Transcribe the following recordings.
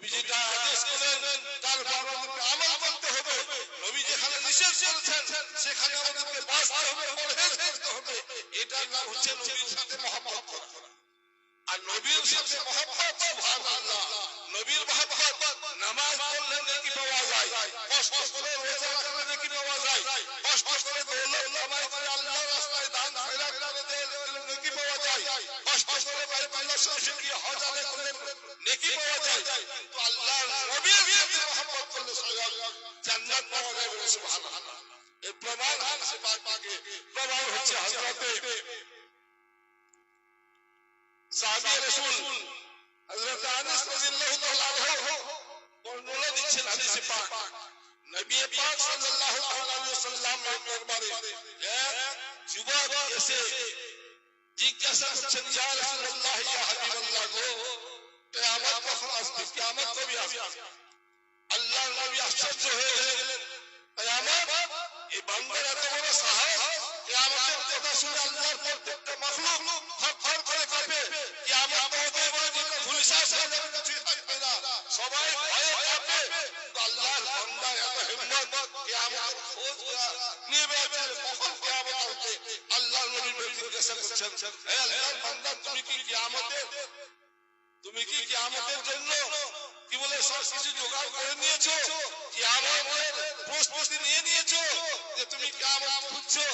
নবীজিটা আদেশ করলেন তারপর আমাদেরকে আমল করতে হবে। নবী যেখানে নিষেধ করেছেন সেখানে আমাদেরকে বাঁচতে হবে, পরহেজ করতে হবে। এটার নাম হচ্ছে নবীর সাথে মহব্বত করা। আর নবীর সাথে মহব্বত, সুবহানাল্লাহ, নবীর মহব্বত, নামাজ পড়লে নেকি পাওয়া যায়, কষ্ট করে রোজা রাখলে নেকি পাওয়া যায়, কষ্ট করে দৌলত কামাই করে আল্লাহর রাস্তায় দান খয়রাত করে দিলে নেকি পাওয়া যায়, কষ্ট করে বাইতুল্লাহ শরীফে গিয়ে হজ আদায় করলে নেকি পাওয়া যায়। কিন্তু আল্লাহর নবীর সাথে মহব্বত করলে জান্নাত পাওয়া যায় বলে সুবহানাল্লাহ। এর প্রমাণ হাদিসে পাকে, প্রমাণ হচ্ছে হযরতে সাহাবী রাসূল হযরত আনাস রাদিয়াল্লাহু তাআলা আনহু বর্ণনা দিচ্ছেন হাদিসে পাক, নবী পাক সাল্লাল্লাহু আলাইহি ওয়াসাল্লাম এর দরবারে এক যুবক এসে জিজ্ঞাসা করছেন, ইয়া রাসূলুল্লাহ, ইয়া হাবিবাল্লাহ গো, কিয়ামত কখন আসবে? কিয়ামত কবে আসবে? আল্লাহর নবী আশ্চর্য হয়ে গেলেন, কিয়ামত? এই বান্দার এত বড় সাহস, কিয়ামতের কথা শুনে আল্লাহর প্রত্যেকটা মাখলুক থরথর করে কাঁপে। কিয়ামত হতে পারে যেটা ধুলিসাৎ হয়ে যাবে, কিছুই থাকবে না, সবাই ভয়ে কাঁপে। আল্লাহর বান্দার এত হিম্মত, কিয়ামতের খোঁজ নিয়ে বেড়াচ্ছে, কখন কিয়ামত আসবে? আল্লাহর নবী জিজ্ঞাসা করছেন, হে আল্লাহর বান্দা, তুমি কি কিয়ামতের জন্য কি বলে সব কিছু জোগাড় করে নিয়েছো? কিয়ামতের প্রস্তুতি নিয়ে নিয়েছো যে তুমি কিয়ামত খুঁজছো?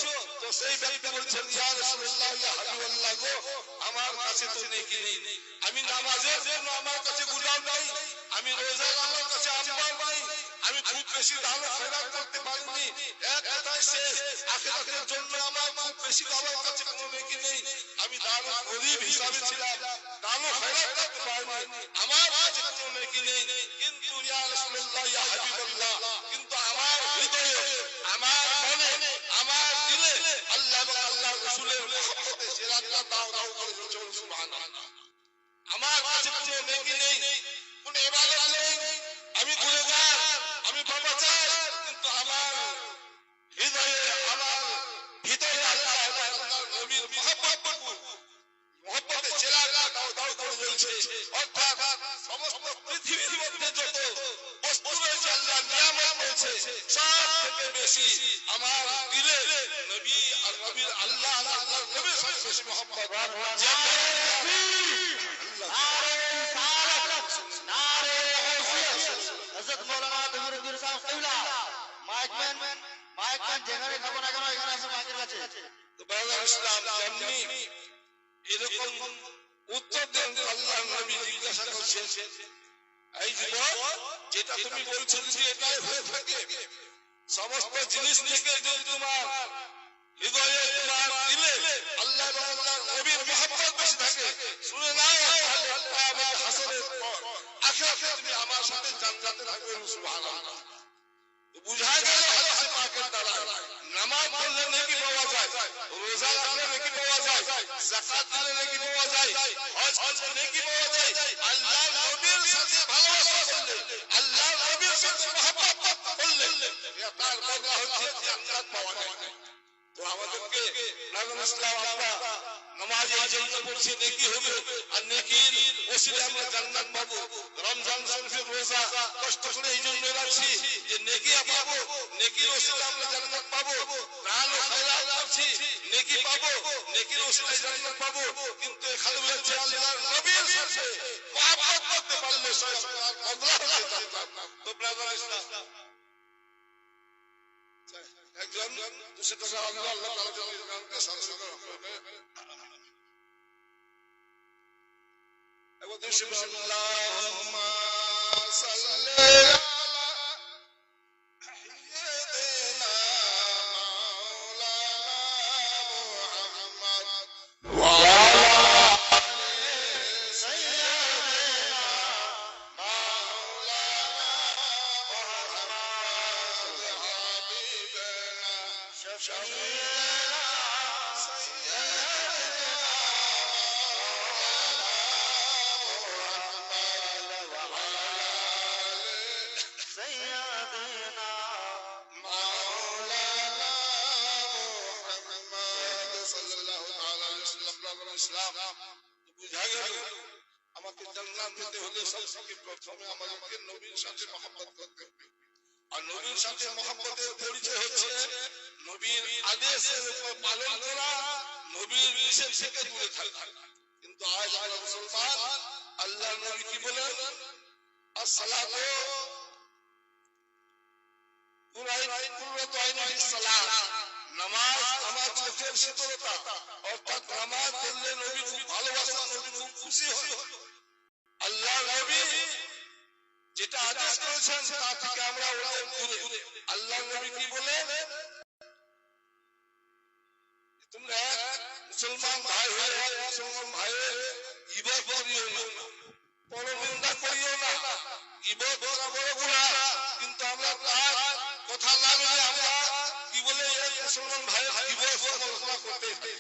তো সেই ব্যক্তি বলছেন, ইয়া রাসূলুল্লাহ, ইয়া হাবিবাল্লাহ গো, আমার কাছে তো নেকি নেই, আমি নামাজের জন্য আমার কাছে গুলাম নাই, আমি রোজা আমার কাছে আমবাল নাই, আমি খুব বেশি দান খয়রাত করতে পারিনি, এক কথায় শেষ, আখিরাতের জন্য আমার খুব বেশি আমার কাছে কোনো নেকি নেই, আমি দান গরীব হিসাবে ছিলাম, দান খয়রাত করতে পারিনি, আমার কাছে কোনো নেকি নেই। কিন্তু ইয়া রাসূলুল্লাহ, ইয়া হাবিবাল্লাহ, কিন্তু আমার হৃদয়ে, আমার মনে, আমার দিলে আল্লাহ এবং আল্লাহর রাসূলের মহব্বতে জিরাতটা দাও দাও করে জ্বলছে, সুবহানাল্লাহ। আমার কাছে কোনো নেকি নেই, কোনো ইবাদত নেই, আমি গুনাহগার, আমি পাপাচার, কিন্তু আমার হৃদয়ে, আমার ভিতরে আল্লাহ এবং আল্লাহর নবীর মহব্বতে চিরাগটা দাও দাও করে জ্বলছে। অর্থাৎ সমস্ত পৃথিবীর মধ্যে যত বস্তু রয়েছে, আল্লাহর নিয়ামত রয়েছে, সব থেকে বেশি আমার দিলে নবী আর নবীর আল্লাহ আর আল্লাহর নবীর সাথে বেশি মহব্বত। হযরত মাওলানা জহিরুদ্দিন সাহেব কিবলা মাইকম্যান যেখানে থাকো না কেন এখানে আসো মাইকের কাছে। তো বাংলা ইসলাম যেমনি এরকম উত্তর দেন, আল্লাহর নবী জিজ্ঞাসা করছেন, এই যুবক, যেটা তুমি বলছো যদি এটাই হয়ে থাকে, সমস্ত জিনিস থেকে যদি তোমার হৃদয়ে, তোমার দিলে আল্লাহ এবং আল্লাহর নবীর মহব্বত বেশি থাকে, শুনে নাও, তাহলে কিয়ামত হাসরের পর আখিরাতে তুমি আমার সাথে জান্নাতে থাকবে, সুবহানাল্লাহ। বুঝা গেল হাদিসে পাকের দ্বারা নামাজ পড়লে নেকি পাওয়া যায়, রোজা রাখলে নেকি পাওয়া যায়, যাকাত দিলে নেকি পাওয়া যায়, হজ করলে নেকি পাওয়া যায়, আল্লাহর নবীর সাথে ভালোবাসা করলে, আল্লাহর নবীর সাথে মহব্বত করলে তার বদলা হচ্ছে জান্নাত পাওয়া যায়। তো আমাদেরকে নাম ইসলাম আমরা নামাজ এই জন্য পড়ছি নেকি হবে, আর নেকির ওসিলে আমরা জান্নাত পাবো। রমজান শরীফের রোজা কষ্ট করে এই জন্য রাখছি যে নেকি পাবো, নেকির ওসিলে আমরা জান্নাত পাবো। দান ও খয়রাত করছি, নেকি পাবো, নেকির ওসিলে জান্নাত পাবো। কিন্তু এখানে বলছে আল্লাহর নবীর সাথে মহব্বত করতে পারলে স্বয়ং বদলা হয়ে জান্নাত। তো ব্রাদার ইসলাম একজন 200 টাকা আল্লাহ তাআলা জনগণকে সাহায্য করে। এবং আল্লাহুম্মা সাল্লি আলা সাইয়্যিদিনা মাওলানা মুহাম্মদ ওয়া আলা আলি সাইয়্যিদিনা মাওলানা মুহাম্মদ হাবিবনা শাফিঈনা ইসলাম। বুঝা গেল আমাকে জান্নাত পেতে হলে সবথেকে প্রথমে আমাদেরকে নবীর সাথে মহব্বত করতে হবে। আর নবীর সাথে মহব্বতের পরিচয় হচ্ছে নবীর আদেশের উপর পালন করা, নবীর নিষেধ থেকে দূরে থাকা। কিন্তু আজ আমরা মুসলমান, আল্লাহর নবী কি বলেন? আসসালাতু কুররাতু আইনি ফিস-সালাত, নামাজ আমার চোখের শীতলতা, অর্থাৎ নামাজ পড়লে নবী খুব ভালোবাসেন, নবী খুব খুশি হন। আল্লাহর নবী যেটা আদেশ করেছেন তা থেকে আমরা দূরে। আল্লাহর নবী কি বলেন? তোমরা মুসলমান ভাই হয়ে মুসলমান ভাইয়ের ইবাদত করিও না, পরনিন্দা করিও না। ইবাদত করা বড় গুনাহ, কিন্তু আমরা তার কথা না মেনে আমরা কি বলে মুসলমান ভাইয়ের ইবাদত সমালোচনা করতে থাকি।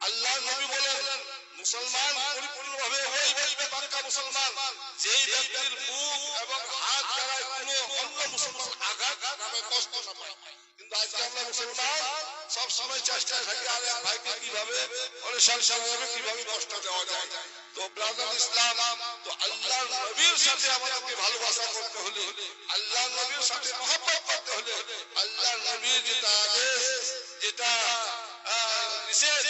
আল্লাহর নবী বলেন মুসলমান পরিপূর্ণভাবে ওই ব্যক্তি পাক্কা মুসলমান যেই ব্যক্তির মুখ এবং হাত দ্বারা কোনো অন্য মুসলমান আঘাত না কষ্ট না পায়। কিন্তু আজকে আমরা মুসলমান সব সময় চেষ্টায় থাকি আরে ভাইকে কিভাবে কিভাবে কষ্ট দেওয়া যায়। তো ব্রাদার ইসলাম, তো আল্লাহর নবীর সাথে আমাদেরকে ভালোবাসা করতে হলে, আল্লাহর নবীর সাথে মহব্বত করতে হলে, আল্লাহর নবীর যেটা আদেশ যেটা নিষেধ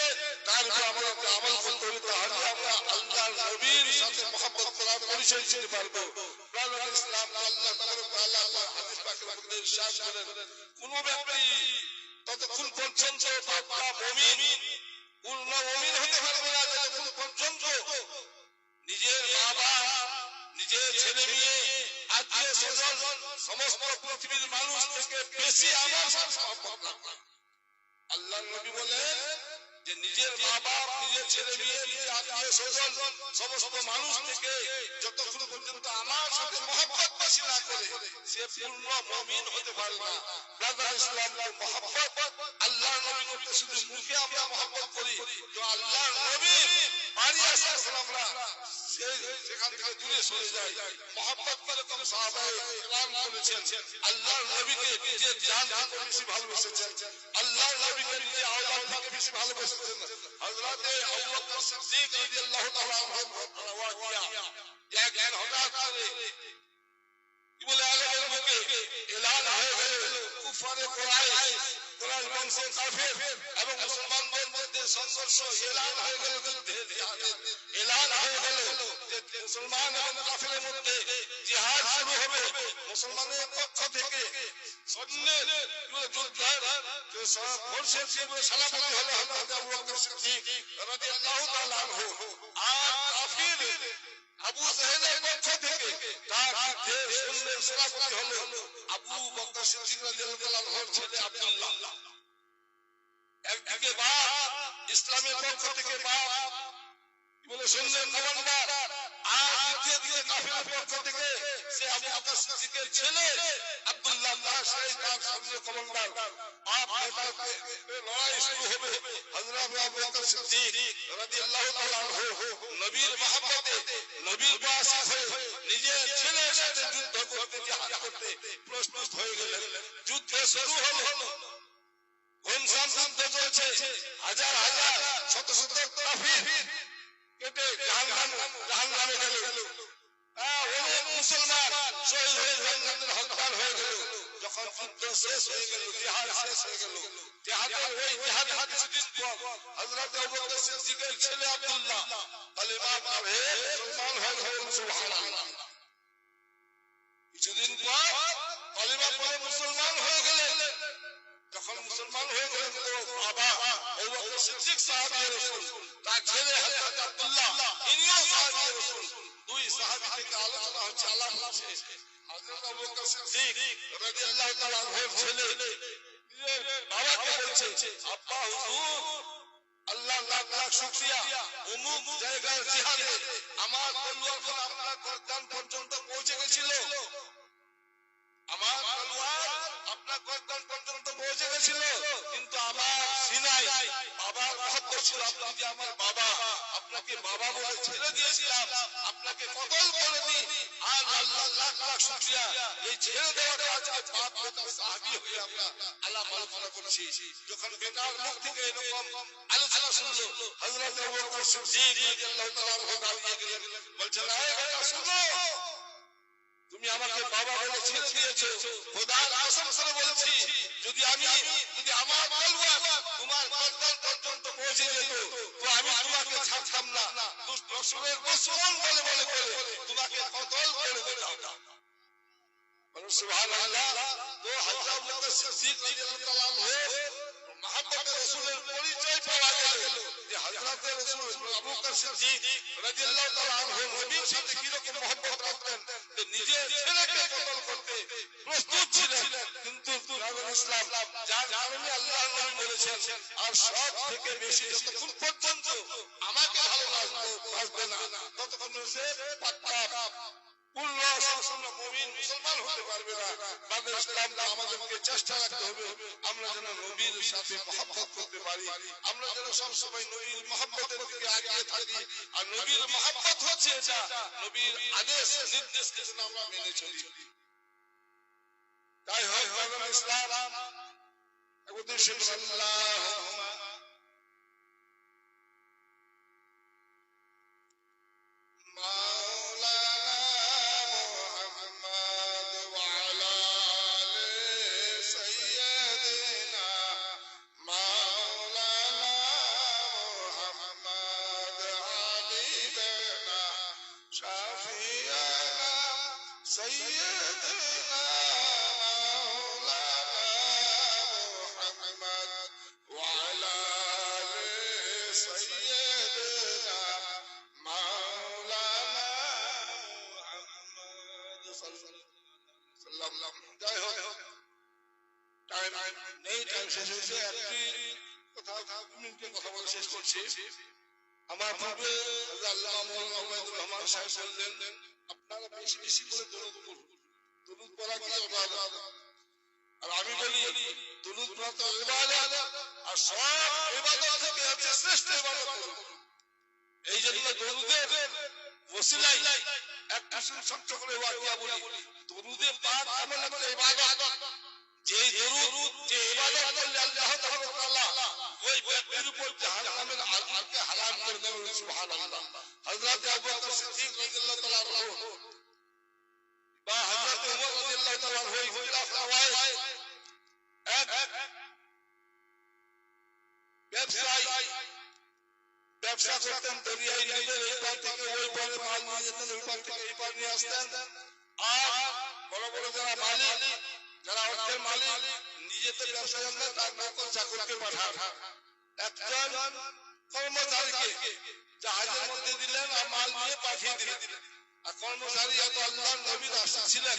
তার উপর আমাদেরকে আমল করতে হবে। তাহলে আমরা আল্লাহর নবীর সাথে মহব্বত করার পরিচয় দিতে পারবো। ব্রাদার ইসলাম, আল্লাহ তাআলা হাদিস পাকের মধ্যে ইরশাদ করেন কোন ব্যক্তি ততক্ষণ পর্যন্ত পাক্কা মুমিন পূর্ণ মুমিন হতে পারবে না যতক্ষণ পর্যন্ত নিজের মা বাপ, নিজের ছেলে মেয়ে, আত্মীয় স্বজন, সমস্ত পৃথিবীর মানুষ থেকে বেশি আমার সাথে মহব্বত রাখবে। আল্লাহর নবী বলেন যে নিজের মা বাপ, নিজের ছেলে মেয়ে, নিজের আত্মীয় স্বজন, সমস্ত মানুষ থেকে যতক্ষণ পর্যন্ত আমার সাথে মহব্বত বেশি না করে সে পূর্ণ মুমিন হতে পারে না। ব্রাদার ইসলাম, মহব্বত আল্লাহর নবী করতে শুধু মুখে আমরা মহব্বত করি, তো আল্লাহর নবী বাড়ি আসার পর আমরা সেখান থেকে দূরে সরে যাই। মহব্বত যেরকম সাহাবায়ে কেরাম করেছেন, আল্লাহর নবীকে নিজের জান থেকে বেশি ভালোবেসেছেন, আল্লাহর নবীকে নিজের আওলাদ থেকে বেশি ভালোবেসেছেন। হযরতে আবু বকর সিদ্দিক রাদিয়াল্লাহু তাআলা আনহু একদিন হঠাৎ করে কি বলে আলেমের মুখে এলান হয়ে গেল কুফারে কুরাইশ বংশের কাফের এবং মুসলমানদের মধ্যে সংঘর্ষ এলান হয়ে গেল, যুদ্ধের এলান হয়ে গেল যে মুসলমান এবং কাফেরের মধ্যে জিহাদ শুরু হবে। মুসলমানের পক্ষ থেকে সৈন্যের যুদ্ধের ফোর্সের সেনাপতি হলো হযরত আবু বকর সিদ্দিক রাদিয়াল্লাহু তাআলা আনহু, আর কাফির আবু জাহেলের পক্ষ থেকে তার যুদ্ধের সৈন্যের সেনাপতি হলো আবু বকর সিদ্দিক রাদিয়াল্লাহু তাআলা আনহুর ছেলে আব্দুল্লাহ। একদিকে বাপ ইসলামের পক্ষ থেকে বাপ কি বলে সৈন্যের কমান্ডার, আর দ্বিতীয় দিকে কাফেরের পক্ষ থেকে সে আবু বকর সিদ্দিকের ছেলে আব্দুল্লাহ তার সৈন্য কমান্ডার। বাপ বেটাকে লড়াই শুরু হবে। হযরত আবু বকর সিদ্দিক রাদিয়াল্লাহু তাআলা আনহু নবীর মহব্বতে নবীর পাশে হয়ে নিজের ছেলের সাথে যুদ্ধ করতে, জিহাদ করতে প্রস্তুত হয়ে গেলেন। যুদ্ধ শুরু হলো, ঘনশ্যাম যুদ্ধ চলছে, হাজার হাজার শত শত কাফির কেটে জাহান্নামে গেল। অনেক মুসলমান শহীদ হয়ে জাহান্নামের হকদার হয়ে গেল। যখন যুদ্ধ শেষ হয়ে গেল, জিহাদ শেষ হয়ে গেল, জিহাদের ওই জিহাদের কিছুদিন পর হযরত আবু বকর সিদ্দিকের ছেলে আব্দুল্লাহ কালেমা পড়ে মুসলমান হয়ে গেলেন। সুবহানাল্লাহ। কিছুদিন পর কালেমা পড়ে মুসলমান হয়ে গেলেন। যখন মুসলমান হয়ে গেলেন তো বাবা আবু বকর সিদ্দিক সাহাবী রাসূল, তার ছেলে হযরত আব্দুল্লাহ ইনিও সাহাবী রাসূল। দুই সাহাবী থেকে আলোচনা হচ্ছে, আলাপ হচ্ছে। হযরত আবু বকর সিদ্দিক রাদিয়াল্লাহু তাআলা আনহুর ছেলে নিজের বাবাকে বলছে, আব্বা হুজুর আল্লাহ লাখ লাখ শুকরিয়া, অমুক জায়গার জিহাদে আমার তলোয়ার আপনার গর্দান পর্যন্ত পৌঁছে গেছিল, আমার তলোয়ার আপনার গর্দান পর্যন্ত পৌঁছে গেছিল, কিন্তু আমার সিনায় বাবার মহব্বত ছিল। আপনি যে আমার বাবা, আপনাকে বাবা বলে ছেড়ে দিয়েছিলাম, আপনাকে কতল করে দিই, আর আল্লাহ লাখ লাখ শুকরিয়া এই ছেড়ে দেওয়াটা আজকে বাপ বেটা সাহাবী হয়ে আমরা আলাপ আলোচনা করছি যখন বেটার মুখ থেকে এরকম আলোচনা শুনলো হযরত আবু বকর সিদ্দিক রাদিয়াল্লাহু তাআলা আনহু দাঁড়িয়ে গেলেন বলছেন এই বেটা শুনো তুমি আমাকে বাবা বলে ছেড়ে দিয়েছো খোদার কসম করে বলছি যদি আমার তলোয়ার তোমার গর্দন পর্যন্ত পৌঁছে যেত তো আমি তোমাকে ছাড়তাম না দুশমনের দুশমন বলে করে তোমাকে কতল করে দিতাম সুবহানাল্লাহ তো হযরত আবু বকর সিদ্দিক রাদিয়াল্লাহু তাআলা আনহু মহব্বতে রাসূলের পরিচয় পাওয়া গেল যে হযরত রাসূল আবু বকর সিদ্দিক রাদিয়াল্লাহু তাআলা আনহু নবীর সাথে কি রকম মহব্বত রাখতেন যে নিজের ছেলেকে কতল করতে প্রস্তুত ছিলেন কিন্তু নবী ইসলাম যার কারণে আল্লাহর নবী বলেছেন আর সব থেকে বেশি যতক্ষণ পর্যন্ত আমাকে ভালোবাসবে না ততক্ষণ সে পাক্কা পূর্ণ সম্পূর্ণ মুমিন মুসলমান হতে পারবে না বাংলা ইসলাম আমাদেরকে চেষ্টা রাখতে হবে আমরা যেন নবীর সাথে মহব্বত করতে পারি আমরা যেন সব সময় নবীর মহব্বতের দিকে এগিয়ে থাকি আর নবীর মহব্বত হচ্ছে এটা নবীর আদেশ নির্দেশকে যেন আমরা মেনে চলি তাই হয় বাংলা ইসলাম উদ্দেশ্য আল্লাহুম্মা আমার পূর্বে আল্লামা মাওলানা ওবায়দুর রহমান সাহেব বললেন আপনারা বেশি বেশি করে দরুদ পড়ুন দরুদ পড়া কি ইবাদত আর আমি বলি দরুদ পড়া তো ইবাদত আর সব ইবাদত থেকে হচ্ছে শ্রেষ্ঠ ইবাদত এই জন্য দরুদের ওসিলায় একটা ছোট্ট করে ওয়াকিয়া বলি দরুদে পাক এমন একটা ইবাদত যে দরুদ যে ইবাদত করলে আল্লাহ তাআলা ওই ব্যক্তির উপর জাহান্নামের আগুনকে হারাম করে দেবেন সুবহানাল্লাহ হযরত আবু বকর সিদ্দিক রাদিয়াল্লাহু তাআলা আনহু বা হযরত ওমর রাদিয়াল্লাহু তাআলা আনহু ইখতিলাফ রওয়ায় এক ব্যবসা করতেন দরিয়ায় নদীর এই পার থেকে ওই পারে মাল নিয়ে যেতেন ওই পার থেকে এই পার নিয়ে আসতেন আর বড় বড় যারা মালিক যারা অর্থের মালিক নিজে তো ব্যবসা জানতেন তার নৌকর চাকরকে পাঠান একজন কর্মচারীকে জাহাজের মধ্যে দিলেন আর মাল নিয়ে পাঠিয়ে দিলেন আর কর্মচারী এত আল্লাহর নবীর আশা ছিলেন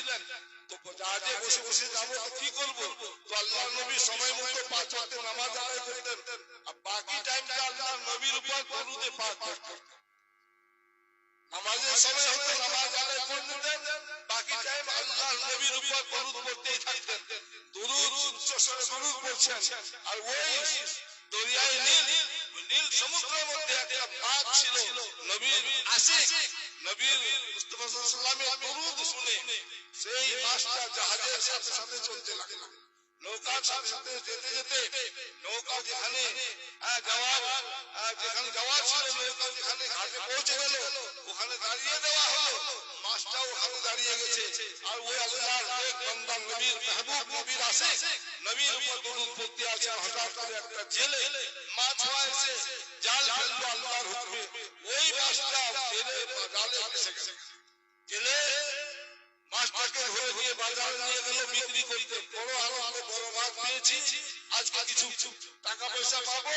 তো জাহাজে বসে বসে যাবো তো কি করবো তো আল্লাহর নবী সময় মতো 5 ওয়াক্ত নামাজ আদায় করতেন আর বাকি টাইমটা আল্লাহর নবীর উপর দরুদে পাক করতেন নামাজের সময় হতো নামাজ আদায় করতেন বাকি টাইম আল্লাহর নবীর উপর দরুদ পড়তেই থাকতেন দরুদ উচ্চ স্বরে দরুদ পড়ছেন আর ওই দরিয়ায় নীল সমুদ্রের মধ্যে একটা বাঘ ছিল নবীর আশিক নবীর মুস্তাফা সাল্লাল্লাহু আলাইহি দরুদ শুনে সেই মাছটা জাহাজের সাথে সাথে চলতে লাগলো নৌকার সাথে সাথে যেতে যেতে নৌকা যেখানে যাওয়ার ছিল নৌকা যেখানে ঘাটে পৌঁছে গেল ওখানে দাঁড়িয়ে দেওয়া হলো মাছটা ওখানে দাঁড়িয়ে গেছে আর ওই আল্লাহর এক বান্দা নবীর মেহবুব নবীর আশিক নবীর উপর দরুদ পড়তে আছে হঠাৎ করে একটা জেলে মাছ হয়েছে জাল ফেললো আল্লাহর হুকুমে ওই মাছটা জেলে জালে ফেসে গেছে জেলে মাছটাকে ধরে নিয়ে বাজারে নিয়ে গেল বিক্রি করতে বড় আনন্দ বড় মাছ পেয়েছি আজকে কিছু টাকা পয়সা পাবো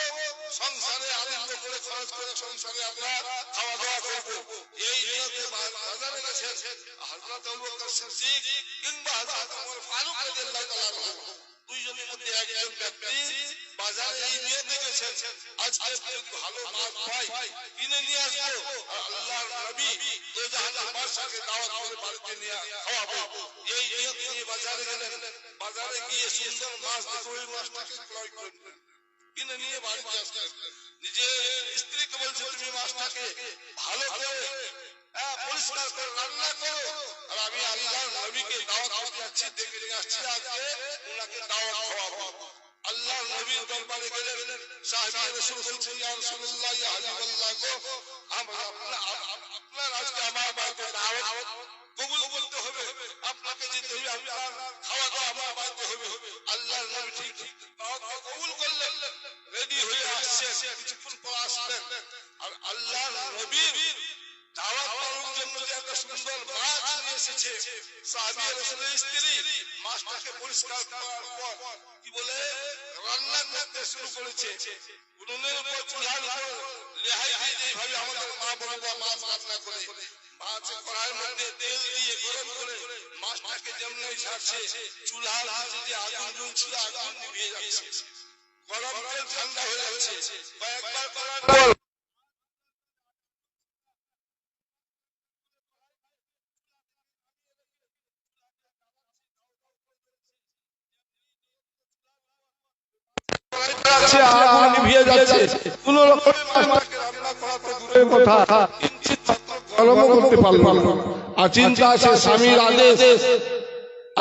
সংসারে আনন্দ করে খরচ করে সংসারে আমরা খাওয়া দাওয়া করবো এই নিয়তে বাজারে গেছেন হযরত আবু বকর সিদ্দিক কিংবা হযরত ওমর ফারুক রাদিয়াল্লাহু তাআলা আনহু দুইজনের মধ্যে একজন ব্যক্তি বাজারে এই নিয়তে গেছেন আজকে ভালো মাছ পাই কিনে নিয়ে আসবো আর আল্লাহর নবী দো জাহানের বাদশাকে দাওয়াত করে বাড়িতে নিয়ে খাওয়াবো এই নিয়তে নিয়ে বাজারে গেলেন বাজারে গিয়ে সুন্দর মাছ দেখে ওই মাছটাকে ক্রয় করলেন কিনে নিয়ে বাড়িতে আসলেন নিজে স্ত্রীকে বলছে তুমি মাছটাকে ভালো করে পরিষ্কার করে রান্না করো আর আমি আল্লাহর নবীকে যাচ্ছি, ডেকে নিয়ে আসছি, আজকে ওনাকে দাওয়াত খাওয়াবো। আল্লাহর নবীর দরবারে গেলেন, সাহাবী রাসূল বলছেন, ইয়া রাসূলুল্লাহ, ইয়া হাবিবাল্লাহ গো, আপনার আজকে আমার বাড়িতে দাওয়াত কবুল করতে হবে, আপনাকে যেতে হবে, আপনার খাওয়া দাওয়া আমার বাড়িতে হবে। আল্লাহর নবী ঠিক দাওয়াত কবুল করলেন, রেডি হয়ে আসছেন, কিছুক্ষণ পর আসলেন। আর আল্লাহর নবীর দাওয়াত পাওয়ার জন্য যে একটা সুন্দর মাছ নিয়ে এসেছে, সাহাবী রাসূলের স্ত্রী মাছটাকে পরিষ্কার করার পর কি বলে রান্না করতে শুরু করেছে। উনুনের উপর চুলার উপর লেহাই দিয়ে যেভাবে আমাদের মা বোনেরা মাছ রান্না করে, মাছ কড়াইয়ের মধ্যে তেল দিয়ে গরম করে মাছটাকে যেমনি ছাড়ছে, চুলার নিচে যে আগুন ছিল আগুন নিভিয়ে যাচ্ছে, গরম তেল ঠান্ডা হয়ে যাচ্ছে। কয়েকবার করার পর নিভিয়ে যাচ্ছে, কোন রকম মাছটাকে রান্না করা তো দূরের কথা, কিঞ্চিত মাত্র গরমও করতে পারল না। আর চিন্তা আছে স্বামীর আদেশ,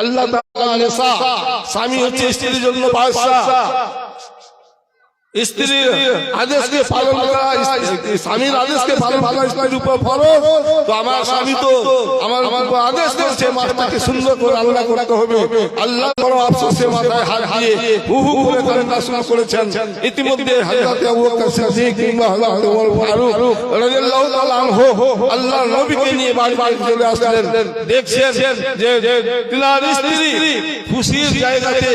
আল্লাহ তাআলা নিসা, স্বামী হচ্ছে স্ত্রীর জন্য বাদশা, স্ত্রীর আদেশকে পালন করা, স্বামীর আদেশকে পালন করা স্ত্রীর উপর ফরজ। তো আমার স্বামী তো আমার উপর আদেশ করছে মাছটাকে সুন্দর করে রান্না করতে হবে। আল্লাহ বড় আফসোসে মাথায় হাত দিয়ে হু হু করে কান্না শুরু করেছেন। ইতিমধ্যে হযরত আবু বকর সিদ্দিক কিংবা হযরত ওমর ফারুক রাদিয়াল্লাহু তাআলা আনহু আল্লাহর নবীকে নিয়ে বাড়ি চলে আসলেন। দেখছেন যে তিনার স্ত্রী খুশির জায়গাতে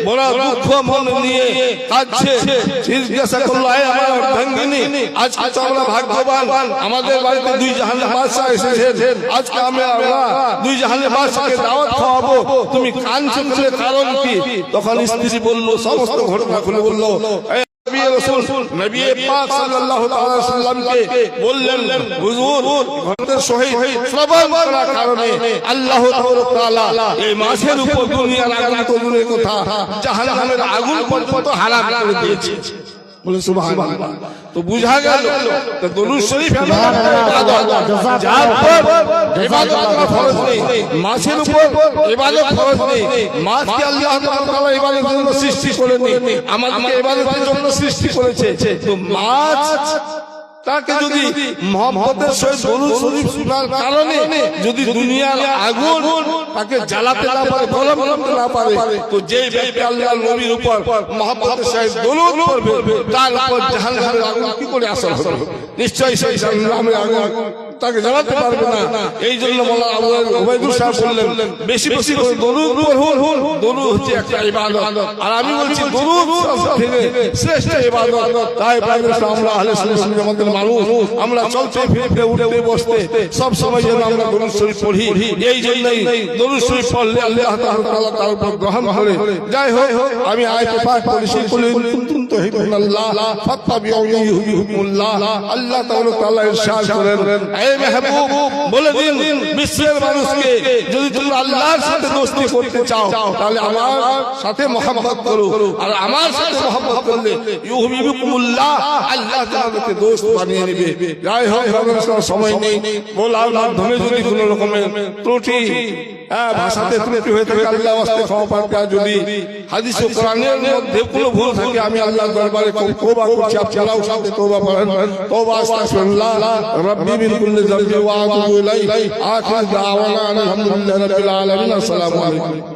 বড় দুঃখ মন নিয়ে কাঁদছে। জিজ্ঞাসা করলো, আমার অর্ধাঙ্গিনী, আজকে তো আমরা ভাগ্যবান, আমাদের বাড়িতে দুই জাহানের বাদশা এসেছেন, আজকে আমরা দুই জাহানের বাদশাকে দাওয়াত খাওয়াবো, তুমি কাঁদছো কারণ কি? তখন স্ত্রী বলল, সমস্ত ঘটনা খুলে বলল। নবী পাক সাল্লাল্লাহু তাআলা সাল্লামকে বললেন, হুজুর ঘটনার সহিত শ্রবণ করার কারণে আল্লাহ তাআলা এই মাছের উপর দুনিয়ার আগুন তো দূরের কথা, জাহান্নামের আগুন পর্যন্ত হারাম করে দিয়েছে। বলে সুবহানাল্লাহ। তো বুঝা গেল তো দরুদ শরীফ যার উপর ইবাদত করা ফরজ নেই, মাছের উপর ইবাদত ফরজ নেই। মাছকে আল্লাহ তাআলা ইবাদতের জন্য সৃষ্টি করেননি, আমাদেরকে ইবাদতের জন্য সৃষ্টি করেছে। তো মাছ তাকে যদি মহব্বতের সহিত দরুদ শরীফ শোনার কারণে যদি দুনিয়ার আগুন তাকে জ্বালাতে না পারে, গরম করতে না পারে, তো যেই ব্যক্তি আল্লাহর নবীর উপর মহব্বতের সহিত দরুদ পড়বে তার উপর জাহান্নামের আগুন কি করে আসর হবে? নিশ্চয়ই সেই জাহান্নামের আগুন তাকে জ্বালাতে পারবে না। এই জন্য মাওলানা আবু ওবায়দুল সাহেব বললেন, বেশি বেশি করে দরুদ পড়ুন। দরুদ হচ্ছে একটা ইবাদত, আর আমি বলছি দরুদ সবথেকে শ্রেষ্ঠ ইবাদত। তাই আমরা আহলে সুন্নাত ওয়াল জামাতের মানুষ, আমরা চলতে ফিরতে উঠতে বসতে সব সময় যেন আমরা দরুদ শরীফ পড়ি। এই জন্যই দরুদ শরীফ পড়লে আল্লাহ তাআলা তার উপর গ্রহণ করে। যাই হোক, আমি আয়াতে পাক পড়েছি, কুল ইন কুনতুম তুহিব্বুনাল্লাহ ফাত্তাবিউনি ইউহিব্বুকুমুল্লাহ। আল্লাহ তাআলা ইরশাদ করেন, হে মেহবুব বলে দিন বিশ্বের মানুষকে, যদি তোমরা আল্লাহর সাথে দোস্তি করতে চাও তাহলে আমার সাথে মহব্বত করো, আর আমার সাথে মহব্বত করলে ইউহিব্বুকুমুল্লাহ, আল্লাহ তোমাদেরকে দোস্ত বানিয়ে নেবে। যাই হোক, সময় নেই, বলার মাধ্যমে যদি কোন রকমের ত্রুটি ভাষাতে ত্রুটি হয়ে থাকে আল্লাহ ওয়াস্তে ক্ষমা পাবে। আর যদি হাদিস ও কোরআনের মধ্যে কোনো ভুল থাকে আমি আল্লাহর দরবারে তওবা করছি, আপনারাও সাথে তওবা করেন। তওবা আস্তাগফিরুল্লাহ রাব্বি মিন কুল্লি যামবি ওয়া আতুবু ইলাইহি। আখির দাওয়ানা আলহামদুলিল্লাহি রাব্বিল আলামিন। আসসালামু আলাইকুম।